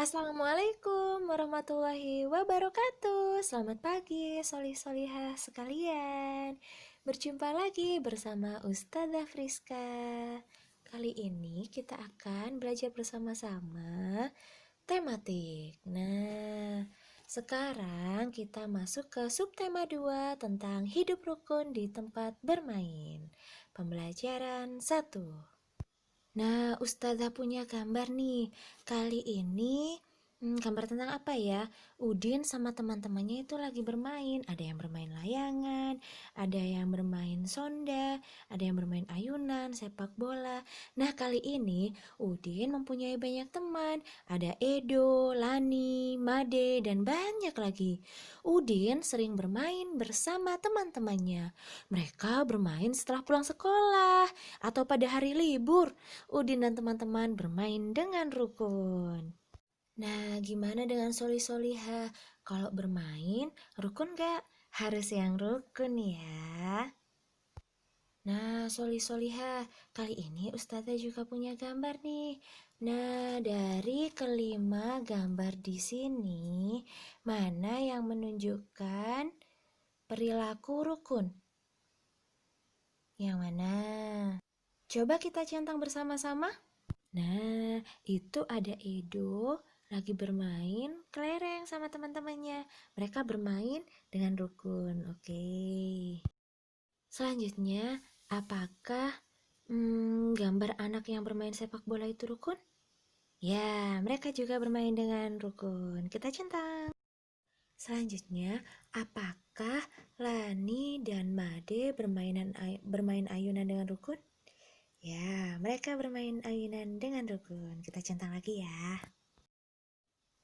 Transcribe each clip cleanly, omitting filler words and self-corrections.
Assalamualaikum warahmatullahi wabarakatuh. Selamat pagi, solih-solihah sekalian. Berjumpa lagi bersama Ustazah Friska. Kali ini kita akan belajar bersama-sama tematik. Nah, sekarang kita masuk ke subtema 2 tentang hidup rukun di tempat bermain. Pembelajaran 1. Nah, Ustazah punya gambar nih. Kali ini gambar tentang apa ya? Udin sama teman-temannya itu lagi bermain. Ada yang bermain layangan, ada yang bermain sonda, ada yang bermain ayunan, sepak bola. Nah, kali ini Udin mempunyai banyak teman. Ada Edo, Lani, Made, dan banyak lagi. Udin sering bermain bersama teman-temannya. Mereka bermain setelah pulang sekolah atau pada hari libur. Udin dan teman-teman bermain dengan rukun. Nah, gimana dengan Soli-Soliha? Kalau bermain, rukun gak? Harus yang rukun ya. Nah, Soli-Soliha, kali ini Ustazah juga punya gambar nih. Nah, dari kelima gambar di sini, mana yang menunjukkan perilaku rukun? Yang mana? Coba kita centang bersama-sama. Nah, itu ada Edo lagi bermain kelereng sama teman-temannya. Mereka bermain dengan rukun. Oke. Selanjutnya, apakah gambar anak yang bermain sepak bola itu rukun? Ya, mereka juga bermain dengan rukun. Kita centang. Selanjutnya, apakah Lani dan Made bermain ayunan dengan rukun? Ya, mereka bermain ayunan dengan rukun. Kita centang lagi ya.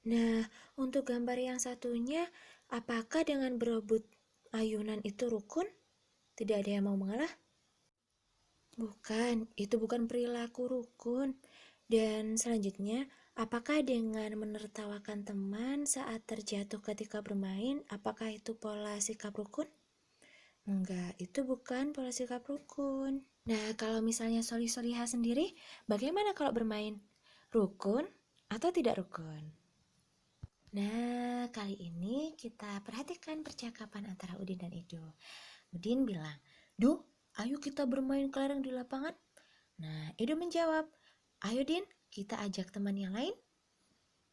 Nah, untuk gambar yang satunya, apakah dengan berebut ayunan itu rukun? Tidak ada yang mau mengalah? Bukan, itu bukan perilaku rukun. Dan selanjutnya, apakah dengan menertawakan teman saat terjatuh ketika bermain, apakah itu pola sikap rukun? Enggak, itu bukan pola sikap rukun. Nah, kalau misalnya Soli-Soliha sendiri, bagaimana kalau bermain? Rukun atau tidak rukun? Nah, kali ini kita perhatikan percakapan antara Udin dan Edo. Udin bilang, "Duh, ayo kita bermain kelereng di lapangan." Nah, Edo menjawab, "Ayo Din, kita ajak teman yang lain."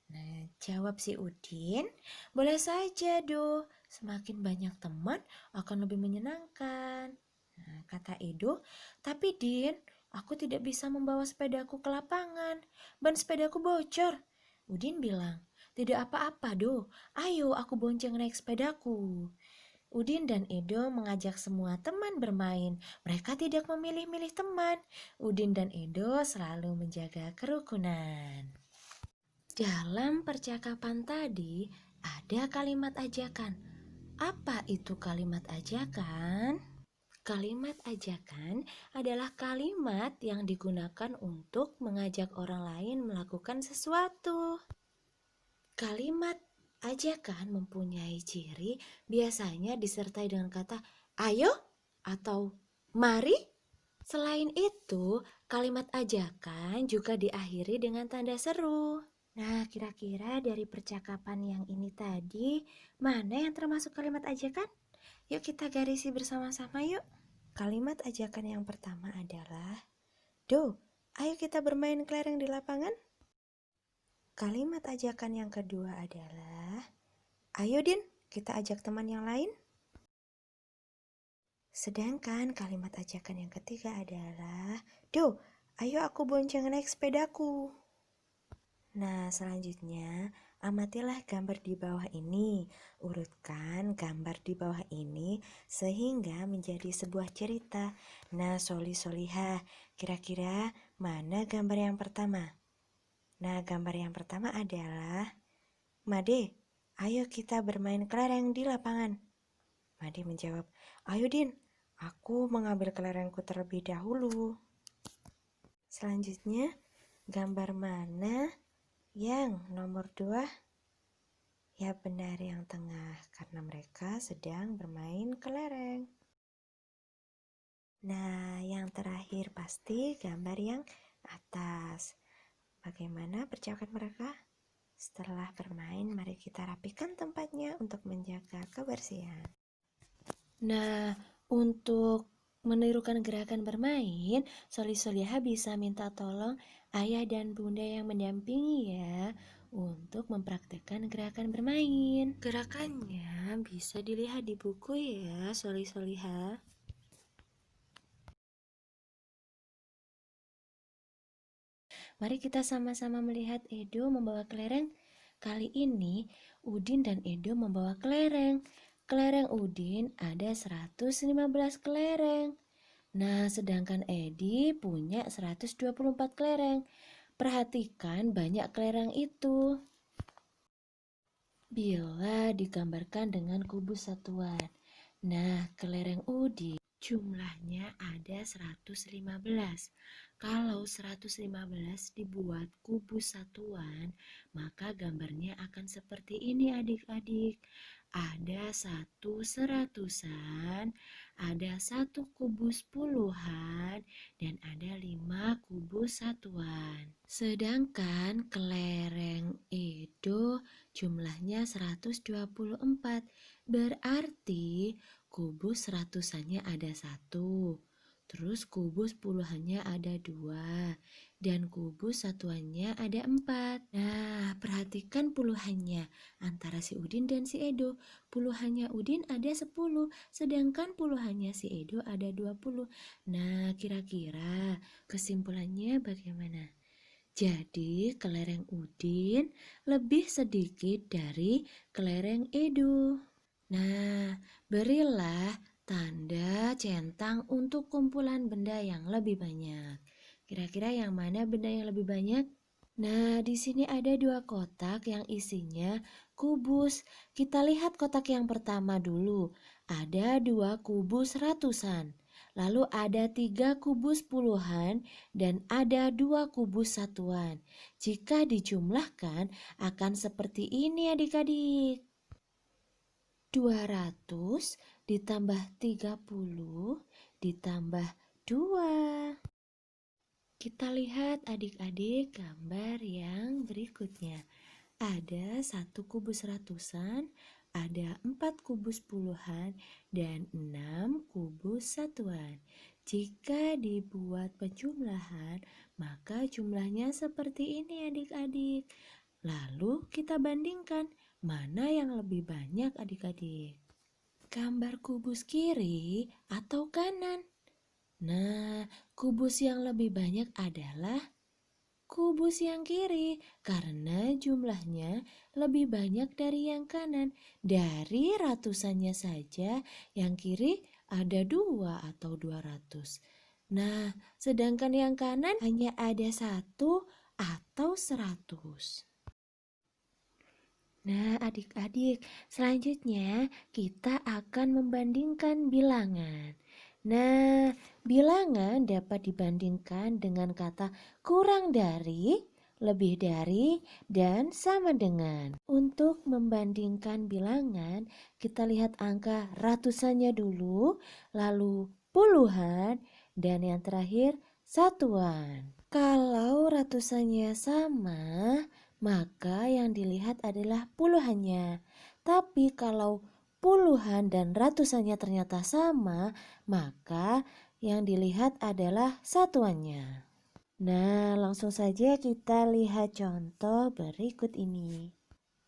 Nah, jawab si Udin, "Boleh saja, Do. Semakin banyak teman akan lebih menyenangkan." Nah, kata Edo, "Tapi Din, aku tidak bisa membawa sepedaku ke lapangan. Ban sepedaku bocor." Udin bilang, "Tidak apa-apa, Do. Ayo aku bonceng naik sepedaku." Udin dan Edo mengajak semua teman bermain. Mereka tidak memilih-milih teman. Udin dan Edo selalu menjaga kerukunan. Dalam percakapan tadi ada kalimat ajakan. Apa itu kalimat ajakan? Kalimat ajakan adalah kalimat yang digunakan untuk mengajak orang lain melakukan sesuatu. Kalimat ajakan mempunyai ciri biasanya disertai dengan kata ayo atau mari. Selain itu, kalimat ajakan juga diakhiri dengan tanda seru. Nah, kira-kira dari percakapan yang ini tadi, mana yang termasuk kalimat ajakan? Yuk kita garisi bersama-sama yuk. Kalimat ajakan yang pertama adalah, "Do, ayo kita bermain kelereng di lapangan." Kalimat ajakan yang kedua adalah, "Ayo Din, kita ajak teman yang lain." Sedangkan kalimat ajakan yang ketiga adalah, "Do, ayo aku bonceng naik sepedaku." Nah, selanjutnya amatilah gambar di bawah ini. Urutkan gambar di bawah ini sehingga menjadi sebuah cerita. Nah, Soli-Soliha, kira-kira mana gambar yang pertama? Nah, gambar yang pertama adalah, "Made, ayo kita bermain kelereng di lapangan." Made menjawab, "Ayo Din, aku mengambil kelerengku terlebih dahulu." Selanjutnya, gambar mana yang nomor 2? Ya benar, yang tengah, karena mereka sedang bermain kelereng. Nah, yang terakhir pasti gambar yang atas. Bagaimana percakapan mereka? Setelah bermain, mari kita rapikan tempatnya untuk menjaga kebersihan. Nah, untuk menirukan gerakan bermain, Solihah bisa minta tolong ayah dan bunda yang mendampingi ya untuk mempraktekkan gerakan bermain. Gerakannya bisa dilihat di buku ya, Solihah. Mari kita sama-sama melihat Edo membawa kelereng. Kali ini Udin dan Edo membawa kelereng. Kelereng Udin ada 115 kelereng. Nah, sedangkan Edi punya 124 kelereng. Perhatikan banyak kelereng itu bila digambarkan dengan kubus satuan. Nah, kelereng Udin jumlahnya ada 115. Kalau 115 dibuat kubus satuan, maka gambarnya akan seperti ini adik-adik. Ada 1 seratusan, ada 1 kubus puluhan, dan ada 5 kubus satuan. Sedangkan kelereng Edo jumlahnya 124, berarti kubus ratusannya ada 1, terus kubus puluhannya ada 2, dan kubus satuannya ada 4. Nah, perhatikan puluhannya antara si Udin dan si Edo. Puluhannya Udin ada 10, sedangkan puluhannya si Edo ada 20. Nah, kira-kira kesimpulannya bagaimana? Jadi, kelereng Udin lebih sedikit dari kelereng Edo. Nah, berilah tanda centang untuk kumpulan benda yang lebih banyak. Kira-kira yang mana benda yang lebih banyak? Nah, di sini ada 2 kotak yang isinya kubus. Kita lihat kotak yang pertama dulu. Ada 2 kubus ratusan. Lalu ada 3 kubus puluhan dan ada 2 kubus satuan. Jika dijumlahkan akan seperti ini adik-adik. 200 ditambah 30 ditambah 2. Kita lihat adik-adik gambar yang berikutnya. Ada 1 kubus ratusan, ada 4 kubus puluhan, dan 6 kubus satuan. Jika dibuat penjumlahan, maka jumlahnya seperti ini adik-adik. Lalu kita bandingkan mana yang lebih banyak adik-adik. Gambar kubus kiri atau kanan? Nah, kubus yang lebih banyak adalah kubus yang kiri karena jumlahnya lebih banyak dari yang kanan. Dari ratusannya saja, yang kiri ada 2 atau 200. Nah, sedangkan yang kanan hanya ada 1 atau 100. Nah, adik-adik, selanjutnya kita akan membandingkan bilangan. Nah, bilangan dapat dibandingkan dengan kata kurang dari, lebih dari, dan sama dengan. Untuk membandingkan bilangan, kita lihat angka ratusannya dulu, lalu puluhan, dan yang terakhir satuan. Kalau ratusannya sama, maka yang dilihat adalah puluhannya. Tapi kalau puluhan dan ratusannya ternyata sama, maka yang dilihat adalah satuannya. Nah, langsung saja kita lihat contoh berikut ini.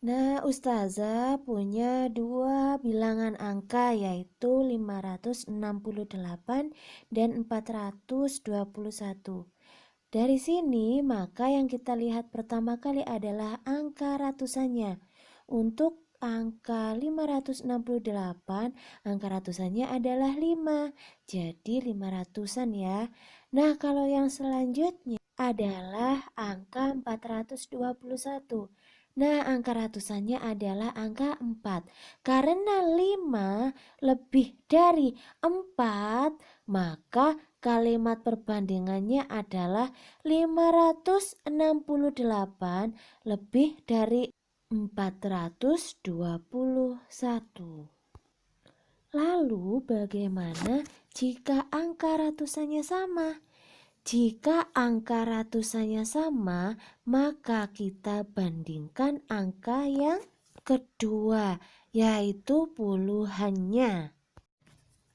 Nah, Ustazah punya 2 bilangan angka yaitu 568 dan 421. Dari sini, maka yang kita lihat pertama kali adalah angka ratusannya. Untuk angka 568, angka ratusannya adalah 5. Jadi 500-an ya. Nah, kalau yang selanjutnya adalah angka 421. Nah, angka ratusannya adalah angka 4. Karena 5 lebih dari 4, maka kalimat perbandingannya adalah 568 lebih dari 421. Lalu bagaimana jika angka ratusannya sama? Jika angka ratusannya sama, maka kita bandingkan angka yang kedua, yaitu puluhannya.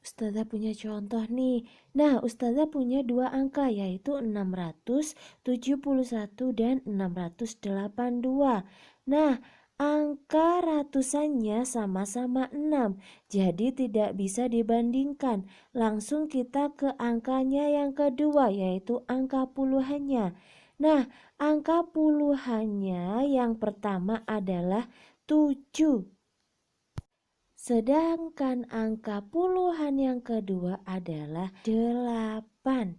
Ustazah punya contoh nih. Nah, Ustazah punya dua angka, yaitu 671 dan 682. Nah, angka ratusannya sama-sama 6, jadi tidak bisa dibandingkan. Langsung kita ke angkanya yang kedua, yaitu angka puluhannya. Nah, angka puluhannya yang pertama adalah 7. Sedangkan angka puluhan yang kedua adalah 8.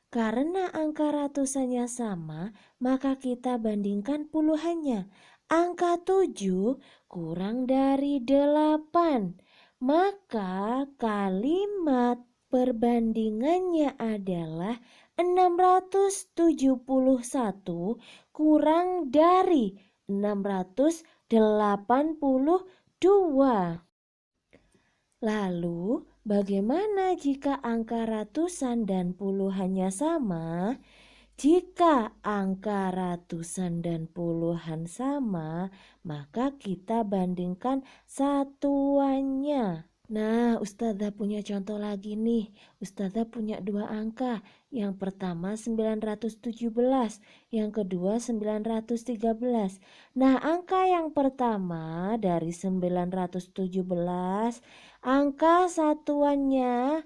Karena angka ratusannya sama, maka kita bandingkan puluhannya. Angka 7 kurang dari 8. Maka kalimat perbandingannya adalah 671 kurang dari 682. Lalu, bagaimana jika angka ratusan dan puluhannya sama? Jika angka ratusan dan puluhan sama, maka kita bandingkan satuannya. Nah, Ustazah punya contoh lagi nih. Ustazah punya dua angka. Yang pertama 917, yang kedua 913. Nah, angka yang pertama dari 917, angka satuannya,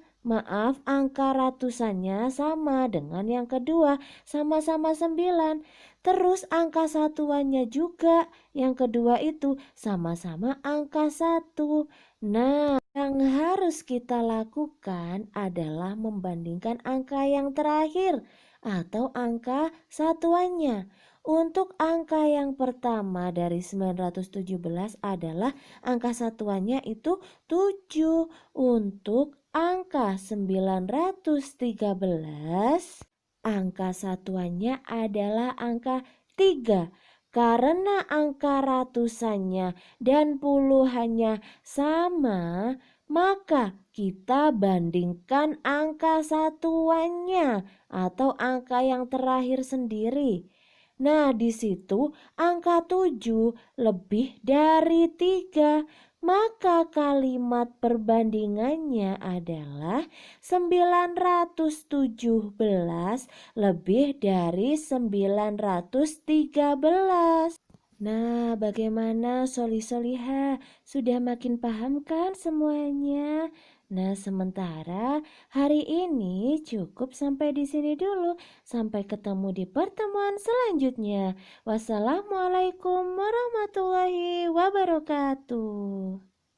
angka ratusannya sama dengan yang kedua, sama-sama 9. Terus angka satuannya juga, yang kedua itu sama-sama angka 1. Nah, yang harus kita lakukan adalah membandingkan angka yang terakhir atau angka satuannya. Untuk angka yang pertama dari 917 adalah angka satuannya itu 7. Untuk angka 913, angka satuannya adalah angka 3. Karena angka ratusannya dan puluhannya sama, maka kita bandingkan angka satuannya atau angka yang terakhir sendiri. Nah, di situ angka 7 lebih dari 3. Maka kalimat perbandingannya adalah 917 lebih dari 913. Nah, bagaimana Soli-Soliha? Sudah makin paham kan semuanya? Nah, sementara hari ini cukup sampai di sini dulu. Sampai ketemu di pertemuan selanjutnya. Wassalamualaikum warahmatullahi wabarakatuh.